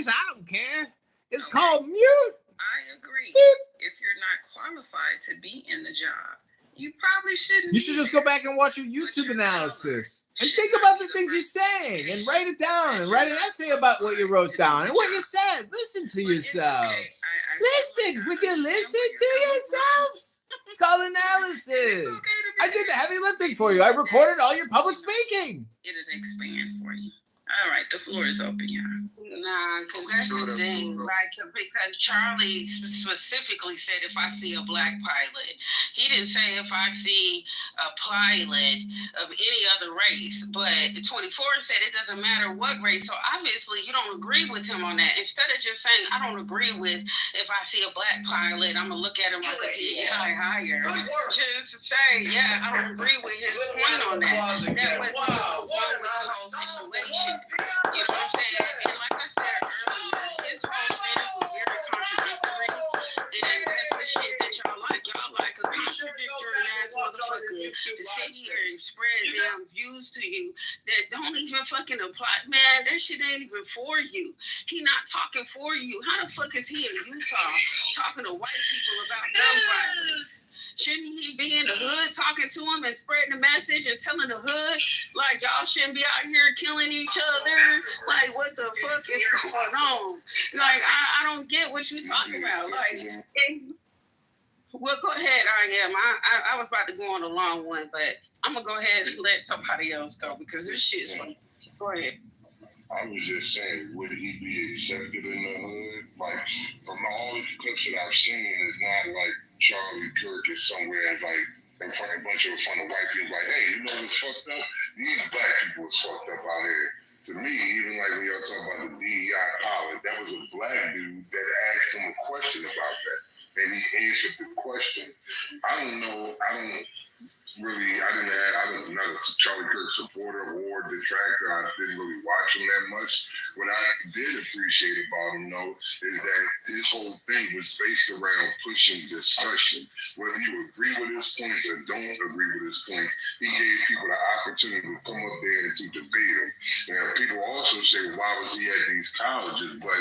cares? I don't care. It's called mute. I agree. Beep. If you're not qualified to be in the job, you probably shouldn't. You should just go back and watch your YouTube analysis and think about the things you're saying and write it down and write an essay about what you wrote down and what you said. Listen to yourselves. Listen. Would you listen to yourselves? It's called analysis. I did the heavy lifting for you. I recorded all your public speaking. It'll expand for you. All right, the floor is open, y'all. Nah, because that's the thing, right? Because Charlie specifically said if I see a black pilot. He didn't say if I see a pilot of any other race. But 24 said it doesn't matter what race. So obviously you don't agree with him on that. Instead of just saying I don't agree with if I see a black pilot, I'm going to look at him like a DEI hire. Just say, yeah, I don't agree with his point on that. That was the whole situation. You know what I'm saying? And like I said earlier, his whole stance was very contradictory. And that's the shit that y'all like. Y'all like a contradictory ass motherfucker to sit here and spread damn views to you that don't even fucking apply. Man, that shit ain't even for you. He not talking for you. How the fuck is he in Utah talking to white people about gun violence? Shouldn't he be in the hood talking to them and spreading the message and telling the hood, like, y'all shouldn't be out here killing each other? Like, what the fuck is going on? Like, I don't get what you're talking about. Like, well, go ahead, I was about to go on a long one, but I'm going to go ahead and let somebody else go because this shit's funny. Go ahead. I was just saying, would he be accepted in the hood? Like, from all the clips that I've seen, it's not like Charlie Kirk is somewhere like in front of a bunch of white people like, hey, you know what's fucked up? These black people is fucked up out here. To me, even like when y'all talk about the DEI pilot, that was a black dude that asked him a question about that. And he answered the question. I don't know. I'm not a Charlie Kirk supporter or detractor. I didn't really watch him that much. What I did appreciate about him, though, is that his whole thing was based around pushing discussion. Whether you agree with his points or don't agree with his points, he gave people the opportunity to come up there and to debate him. Now, people also say, why was he at these colleges? But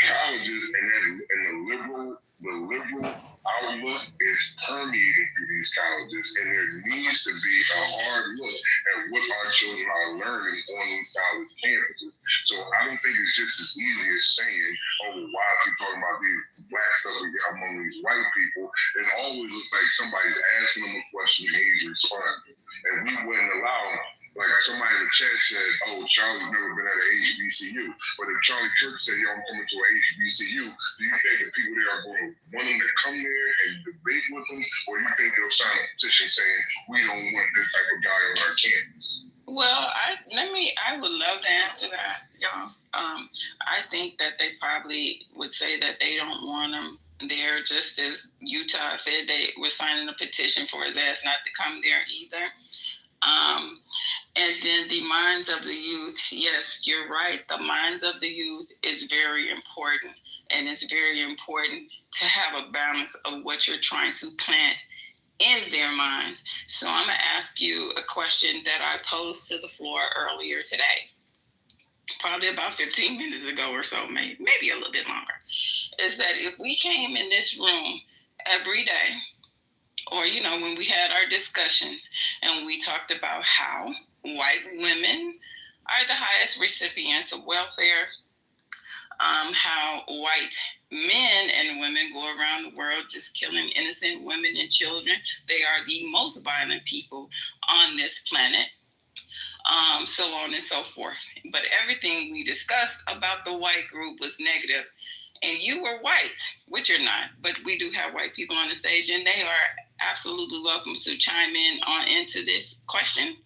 colleges and the liberal outlook is permeating through these colleges, and there needs to be a hard look at what our children are learning on these college campuses. So I don't think it's just as easy as saying, oh, why is he talking about these black stuff among these white people? It always looks like somebody's asking them a question and he's responding. And we wouldn't allow him. Like somebody in the chat said, oh, Charlie's never been at an HBCU. But if Charlie Kirk said, yo, I'm coming to an HBCU, do you think the people there are going to want him to come there and debate with them? Or do you think they'll sign a petition saying, we don't want this type of guy on our campus? Well, I would love to answer that, y'all. I think that they probably would say that they don't want him there, just as Utah said they were signing a petition for his ass not to come there either. And then the minds of the youth, yes, you're right. The minds of the youth is very important. And it's very important to have a balance of what you're trying to plant in their minds. So I'm going to ask you a question that I posed to the floor earlier today, probably about 15 minutes ago or so, maybe a little bit longer, is that if we came in this room every day, or, you know, when we had our discussions and we talked about how white women are the highest recipients of welfare, how white men and women go around the world just killing innocent women and children. They are the most violent people on this planet, so on and so forth. But everything we discussed about the white group was negative. And you were white, which you're not, but we do have white people on the stage, and they are absolutely welcome to chime in on into this question.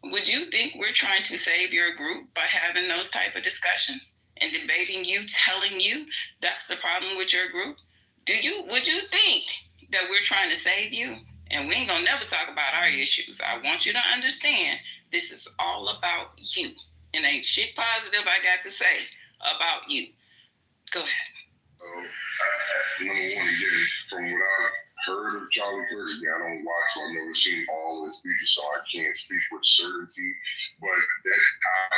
Would you think we're trying to save your group by having those type of discussions and debating you, telling you that's the problem with your group? Would you think that we're trying to save you? And we ain't gonna never talk about our issues. I want you to understand this is all about you. And ain't shit positive I got to say about you. Go ahead. Number one, again, from what I heard of Charlie Kirk, I don't watch, I've never seen all of his speeches, so I can't speak with certainty. But that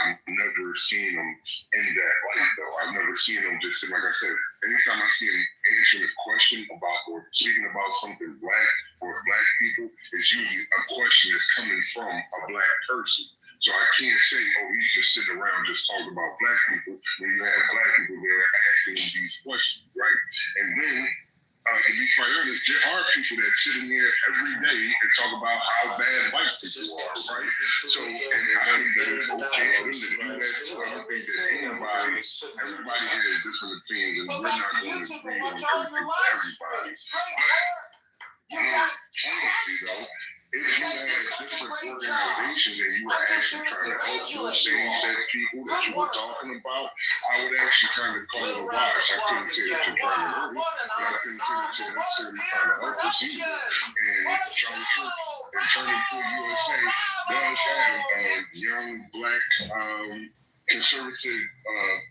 I've never seen him in that light, though. I've never seeing him just like I said, anytime I see him answering a question about or speaking about something black or black people, it's usually a question that's coming from a black person. So I can't say, oh, he's just sitting around just talking about black people when you have black people there asking him these questions, right? And then, to be quite honest, there are people that sit in there every day and talk about how bad white people are, right? So, and I think that it's okay for them to do that too. I don't think that everybody has different opinions, and we're not going to agree on everything for everybody. You guys, honestly, though, if you had different organizations and you were actually trying to help those same set of people that you were talking about, I would actually kind of call it a watch. I couldn't say that you're trying to hurt me, but I couldn't say that you're necessarily trying to help us either. And Charlie Kirk USA does have a young black conservative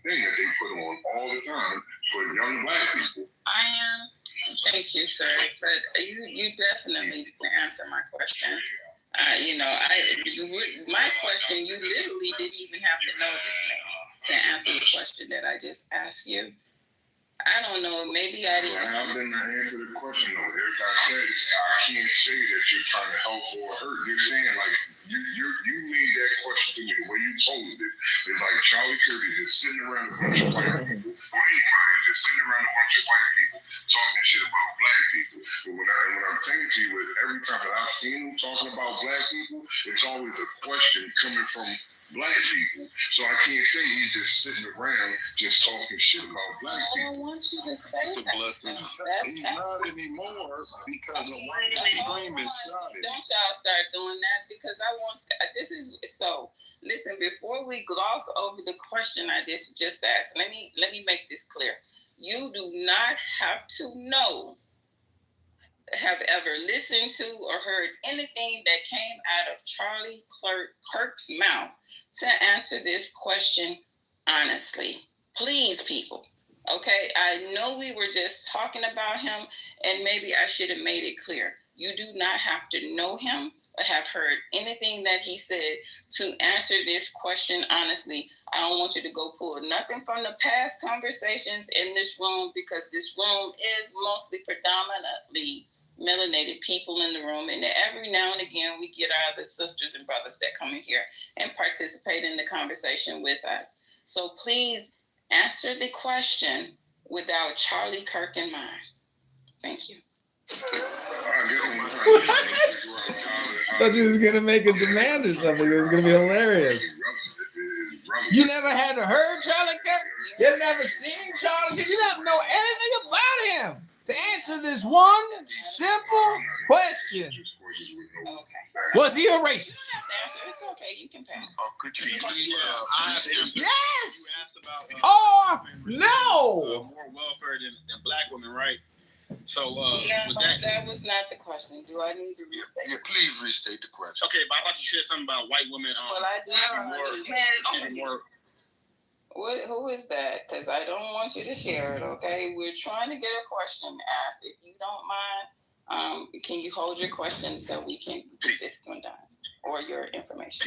thing that they put on all the time for young black people. Thank you, sir. But you definitely can answer my question. My question, you literally didn't even have to know this man to answer the question that I just asked you. I don't know. Maybe I didn't. How didn't I answer the question though? Like I said, I can't say that you're trying to help or hurt. You're saying like you made that question to me. The way you posed it is like Charlie Kirk is just sitting around a bunch of white people, or anybody just sitting around a bunch of white people talking shit about black people. But what I'm saying to you is every time that I've seen him talking about black people, it's always a question coming from black people. So I can't say he's just sitting around just talking shit about black people. I don't want you to say that. He's not anymore because of white extremists started. Don't y'all start doing that because I want this is so. Listen, before we gloss over the question I just asked, let me make this clear. You do not have to have ever listened to or heard anything that came out of Charlie Kirk's mouth to answer this question honestly. Please, people. Okay, I know we were just talking about him, and maybe I should have made it clear. You do not have to know him or have heard anything that he said to answer this question honestly. I don't want you to go pull nothing from the past conversations in this room because this room is mostly predominantly melanated people in the room, and every now and again we get our other sisters and brothers that come in here and participate in the conversation with us. So please answer the question without Charlie Kirk in mind. Thank you. I thought you was gonna make a demand or something. It was gonna be hilarious. You never had to heard Charlie Kirk? You never seen Charlie Kirk? You don't know anything about him to answer this one simple question. Okay. Was he a racist? It's okay. You can pass. Could you Yes. About, Or no. more welfare than black women, right? So, No, that was not the question. Do I need to restate? Yeah, please restate the question. Okay, but I thought you said something about white women. Well, I did. Who is that? Because I don't want you to share it, okay? We're trying to get a question asked. If you don't mind, can you hold your question so we can get this one done? Or your information?